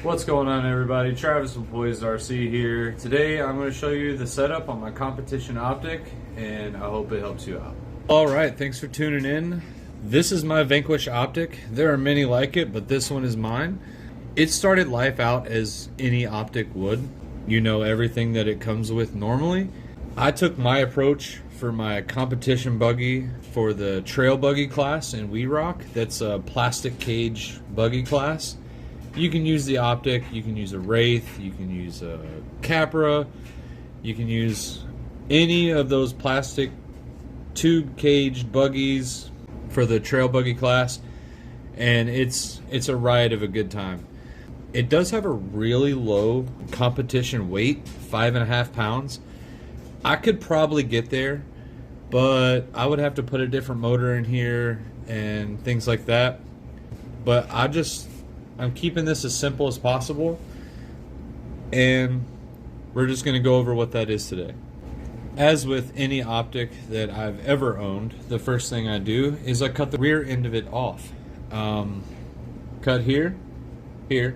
What's going on, everybody? Travis with Boys RC here. Today I'm going to show you the setup on my competition optic, and I hope it helps you out. Alright, thanks for tuning in. This is my Vanquish optic. There are many like it, but this one is mine. It started life out as any optic would. You know everything that it comes with normally. I took my approach for my competition buggy for the trail buggy class in We Rock. That's a plastic cage buggy class. You can use the optic, you can use a Wraith, you can use a Capra, you can use any of those plastic tube cage buggies for the trail buggy class, and it's a ride of a good time. It does have a really low competition weight, 5.5 pounds. I could probably get there, but I would have to put a different motor in here and things like that. But I'm keeping this as simple as possible, and we're just going to go over what that is today. As with any optic that I've ever owned, the first thing I do is I cut the rear end of it off. Cut here, a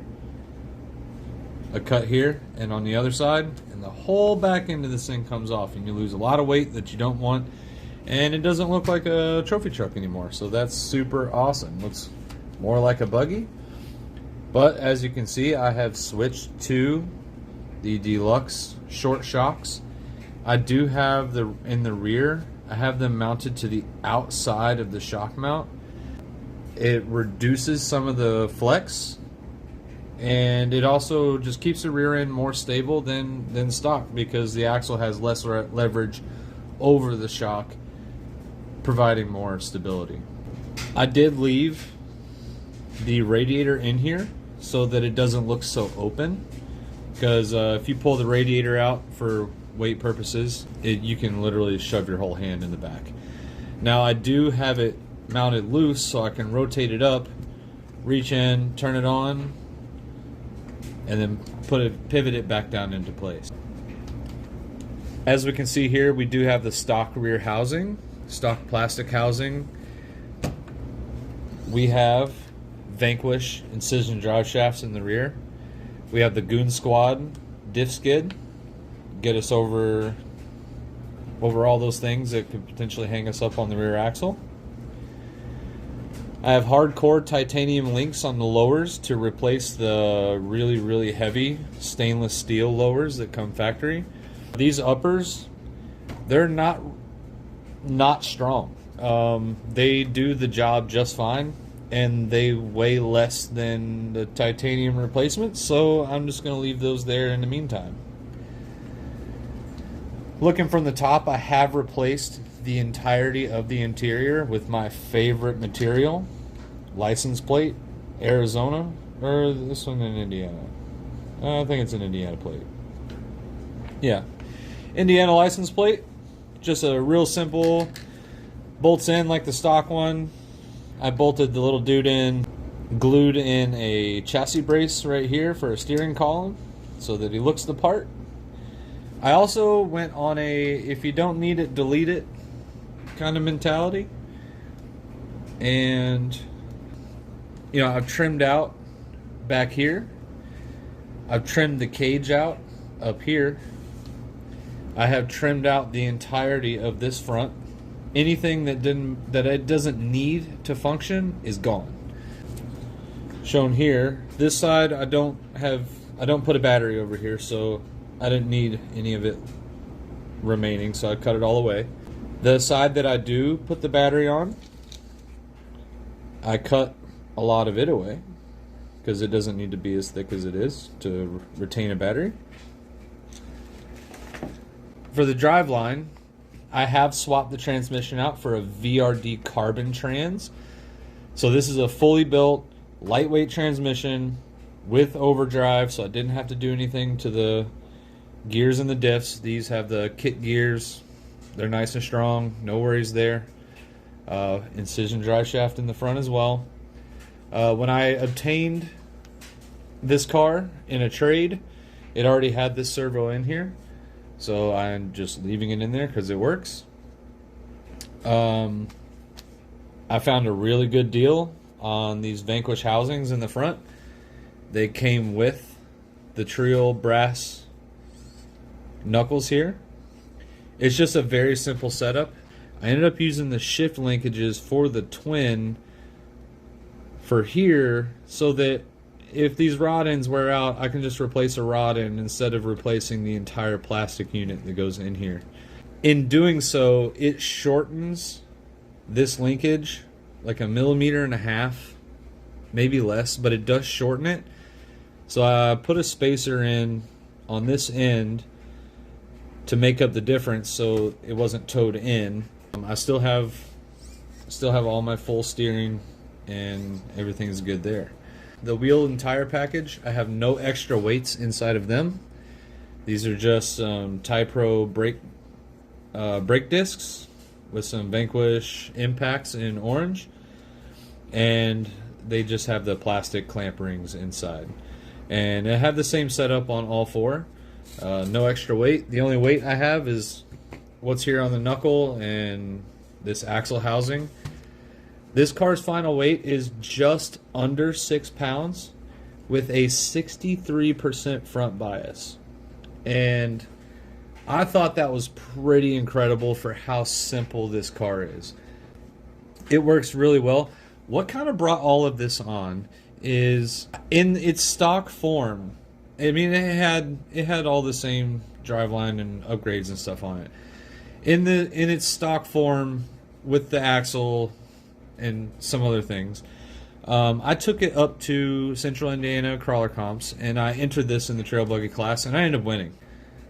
cut here, and on the other side, and the whole back end of this thing comes off, and you lose a lot of weight that you don't want, and it doesn't look like a trophy truck anymore. So that's super awesome. Looks more like a buggy. But as you can see, I have switched to the deluxe short shocks. I do have in the rear, I have them mounted to the outside of the shock mount. It reduces some of the flex, and it also just keeps the rear end more stable than stock, because the axle has less leverage over the shock, providing more stability. I did leave the radiator in here so that it doesn't look so open, because if you pull the radiator out for weight purposes, you can literally shove your whole hand in the back. Now I do have it mounted loose, so I can rotate it up, reach in, turn it on, and then pivot it back down into place. As we can see here, we do have the stock rear housing, stock plastic housing. We have Vanquish incision drive shafts in the rear. We have the Goon Squad diff skid, get us over all those things that could potentially hang us up on the rear axle. I have hardcore titanium links on the lowers to replace the really heavy stainless steel lowers that come factory. These uppers, they're not strong. They do the job just fine, and they weigh less than the titanium replacements, so I'm just going to leave those there in the meantime. Looking from the top, I have replaced the entirety of the interior with my favorite material, license plate, Arizona, or this one in Indiana. I think it's an Indiana plate. Yeah, Indiana license plate. Just a real simple, bolts in like the stock one. I bolted the little dude in, glued in a chassis brace right here for a steering column so that he looks the part. I also went on a if you don't need it, delete it kind of mentality. And I've trimmed out back here. I've trimmed the cage out up here. I have trimmed out the entirety of this front. Anything that it doesn't need to function is gone. Shown here, this side I don't put a battery over here, so I didn't need any of it remaining, so I cut it all away. The side that I do put the battery on, I cut a lot of it away because it doesn't need to be as thick as it is to retain a battery. For the Driveline, I have swapped the transmission out for a VRD carbon trans. So this is a fully built, lightweight transmission with overdrive, so I didn't have to do anything to the gears and the diffs. These have the kit gears. They're nice and strong, no worries there. Incision drive shaft in the front as well. When I obtained this car in a trade, it already had this servo in here. So I'm just leaving it in there because it works. I found a really good deal on these Vanquish housings in the front. They came with the Trio brass knuckles here. It's just a very simple setup. I ended up using the shift linkages for the twin for here so that if these rod ends wear out, I can just replace a rod end instead of replacing the entire plastic unit that goes in here. In doing so, it shortens this linkage like 1.5 millimeters, maybe less, but it does shorten it. So I put a spacer in on this end to make up the difference so it wasn't towed in. I still have all my full steering and everything's good there. The wheel and tire package, I have no extra weights inside of them. These are just Typro brake discs with some Vanquish impacts in orange, and they just have the plastic clamp rings inside. And I have the same setup on all four. No extra weight. The only weight I have is what's here on the knuckle and this axle housing. This car's final weight is just under 6 pounds with a 63% front bias. And I thought that was pretty incredible for how simple this car is. It works really well. What kind of brought all of this on is in its stock form. I mean, it had all the same driveline and upgrades and stuff on it. In its stock form with the axle and some other things, I took it up to Central Indiana crawler comps and I entered this in the trail buggy class and I ended up winning.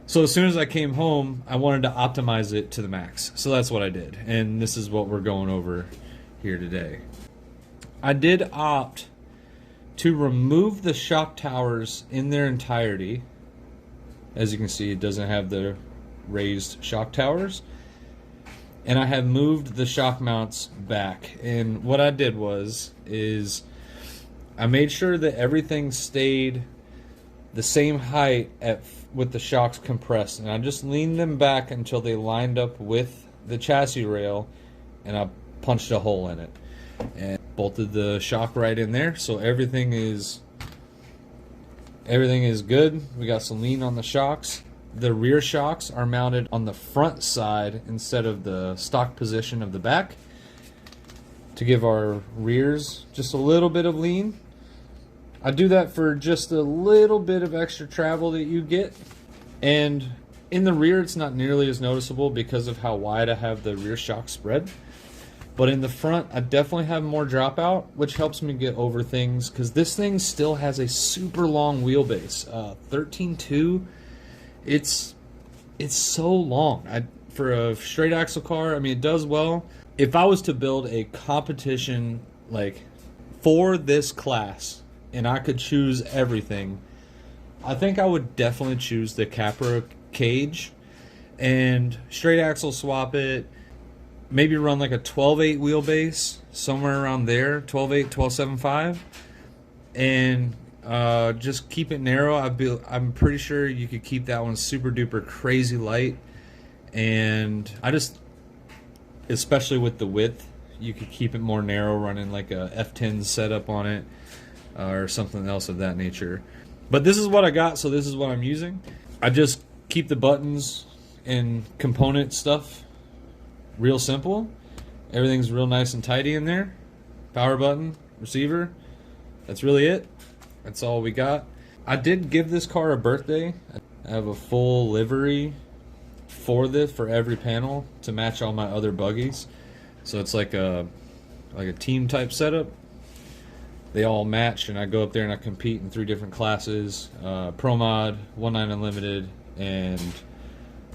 So as soon as I came home, I wanted to optimize it to the max. So that's what I did, and this is what we're going over here today. I did opt to remove the shock towers in their entirety. As you can see, it doesn't have the raised shock towers. And I have moved the shock mounts back. And what I did is I made sure that everything stayed the same height with the shocks compressed. And I just leaned them back until they lined up with the chassis rail, and I punched a hole in it. And bolted the shock right in there, so everything is good. We got some lean on the shocks. The rear shocks are mounted on the front side instead of the stock position of the back to give our rears just a little bit of lean. I do that for just a little bit of extra travel that you get, and in the rear it's not nearly as noticeable because of how wide I have the rear shock spread. But in the front, I definitely have more dropout, which helps me get over things, because this thing still has a super long wheelbase. 13.2, it's so long. For a straight axle car, I mean, it does well. If I was to build a competition like for this class, and I could choose everything, I think I would definitely choose the Capra cage and straight axle swap it. Maybe run like a 12.8 wheelbase, somewhere around there, 12.8, 12.75, and just keep it narrow. I'm pretty sure you could keep that one super duper crazy light, and especially with the width, you could keep it more narrow, running like a F10 setup on it, or something else of that nature. But this is what I got, so this is what I'm using. I just keep the buttons and component stuff real simple. Everything's real nice and tidy in there. Power button, receiver. That's really it. That's all we got. I did give this car a birthday. I have a full livery for every panel to match all my other buggies. So it's like a team type setup. They all match, and I go up there and I compete in 3 different classes: Pro Mod, 1.9 Unlimited, and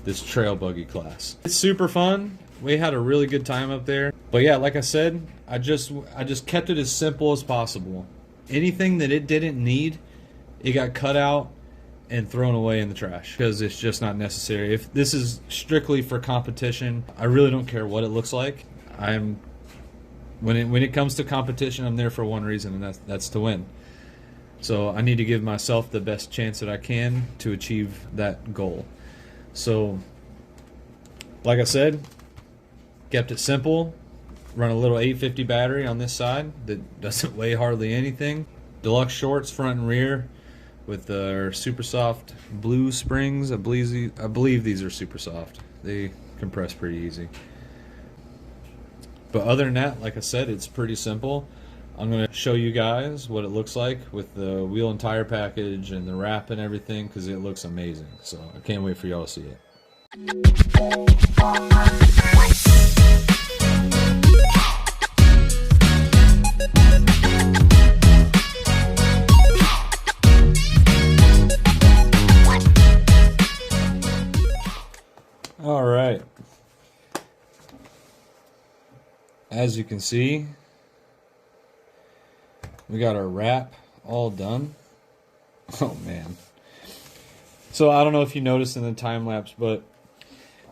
this trail buggy class. It's super fun. We had a really good time up there. But yeah, like I said, I just kept it as simple as possible. Anything that it didn't need, it got cut out and thrown away in the trash because it's just not necessary. If this is strictly for competition, I really don't care what it looks like. When it comes to competition, I'm there for one reason, and that's to win. So I need to give myself the best chance that I can to achieve that goal. So, like I said, kept it simple. Run a little 850 battery on this side that doesn't weigh hardly anything. Deluxe shorts front and rear with their super soft blue springs. I believe these are super soft. They compress pretty easy. But other than that, like I said, it's pretty simple. I'm going to show you guys what it looks like with the wheel and tire package and the wrap and everything, because it looks amazing. So I can't wait for y'all to see it. All right. As you can see, we got our wrap all done. Oh man. So I don't know if you noticed in the time lapse, but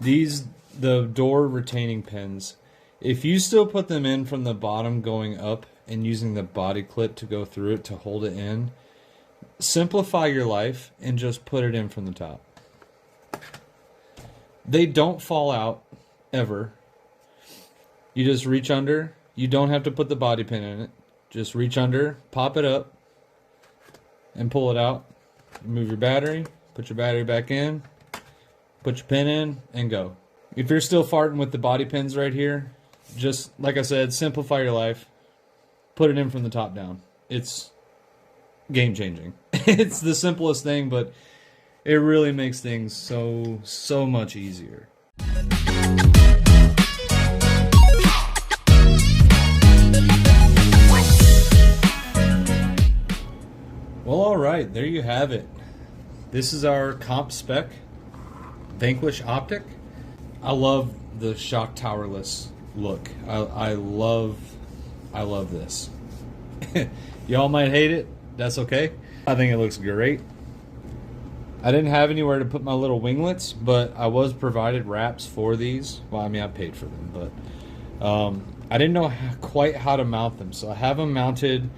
the door retaining pins, if you still put them in from the bottom going up and using the body clip to go through it to hold it in, simplify your life and just put it in from the top. They don't fall out ever. You just reach under. You don't have to put the body pin in it. Just reach under, pop it up, and pull it out. Remove your battery, put your battery back in, put your pin in, and go. If you're still farting with the body pins right here, just like I said, simplify your life. Put it in from the top down. It's game changing. It's the simplest thing, but it really makes things so much easier. Well, alright, there you have it. This is our comp spec Vanquish optic. I love the shock towerless look. I love this. Y'all might hate it. That's okay. I think it looks great. I didn't have anywhere to put my little winglets, but I was provided wraps for these. Well, I mean, I paid for them, but I didn't know quite how to mount them. So I have them mounted,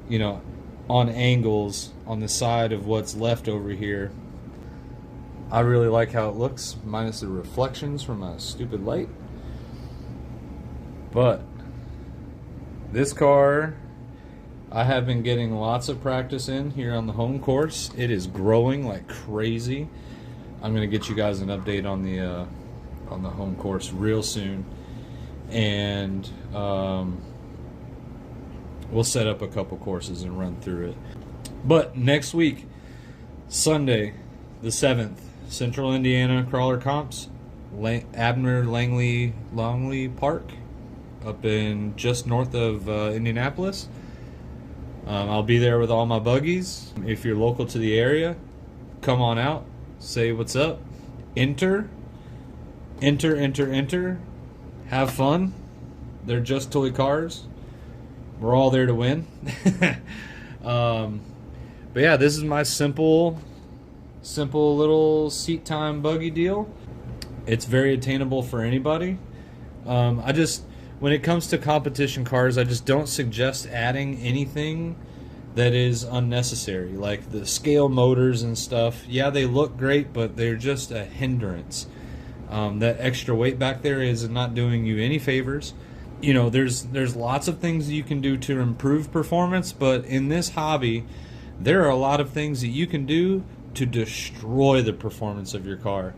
you know, on angles on the side of what's left over here. I really like how it looks, minus the reflections from my stupid light. But this car, I have been getting lots of practice in here on the home course. It is growing like crazy. I'm gonna get you guys an update on the home course real soon, and we'll set up a couple courses and run through it. But next week, Sunday, the 7th, Central Indiana Crawler Comps, Abner Langley Park, up in just north of Indianapolis. I'll be there with all my buggies. If you're local to the area, come on out, say what's up, enter, have fun. They're just toy cars. We're all there to win. But yeah, this is my simple little seat time buggy deal. It's very attainable for anybody. When it comes to competition cars, I just don't suggest adding anything that is unnecessary, like the scale motors and stuff. Yeah, they look great, but they're just a hindrance. That extra weight back there is not doing you any favors. You know, there's lots of things you can do to improve performance, but in this hobby, there are a lot of things that you can do to destroy the performance of your car.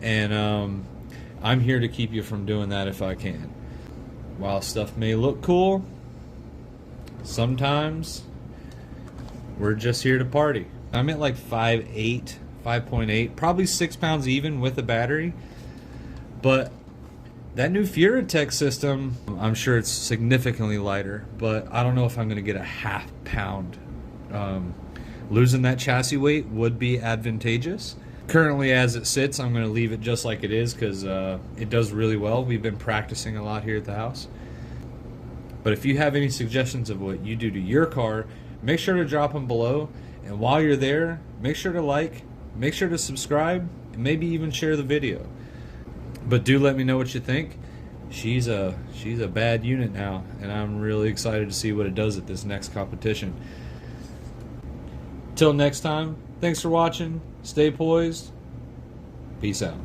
And I'm here to keep you from doing that if I can. While stuff may look cool, sometimes we're just here to party. I'm at like 5'8", 5.8, probably 6 pounds even with a battery. But that new Furatech system, I'm sure it's significantly lighter, but I don't know if I'm going to get a half pound. Losing that chassis weight would be advantageous. Currently, as it sits, I'm going to leave it just like it is because it does really well. We've been practicing a lot here at the house. But if you have any suggestions of what you do to your car, make sure to drop them below. And while you're there, make sure to like, make sure to subscribe, and maybe even share the video. But do let me know what you think. She's a bad unit now, and I'm really excited to see what it does at this next competition. Till next time, thanks for watching. Stay poised. Peace out.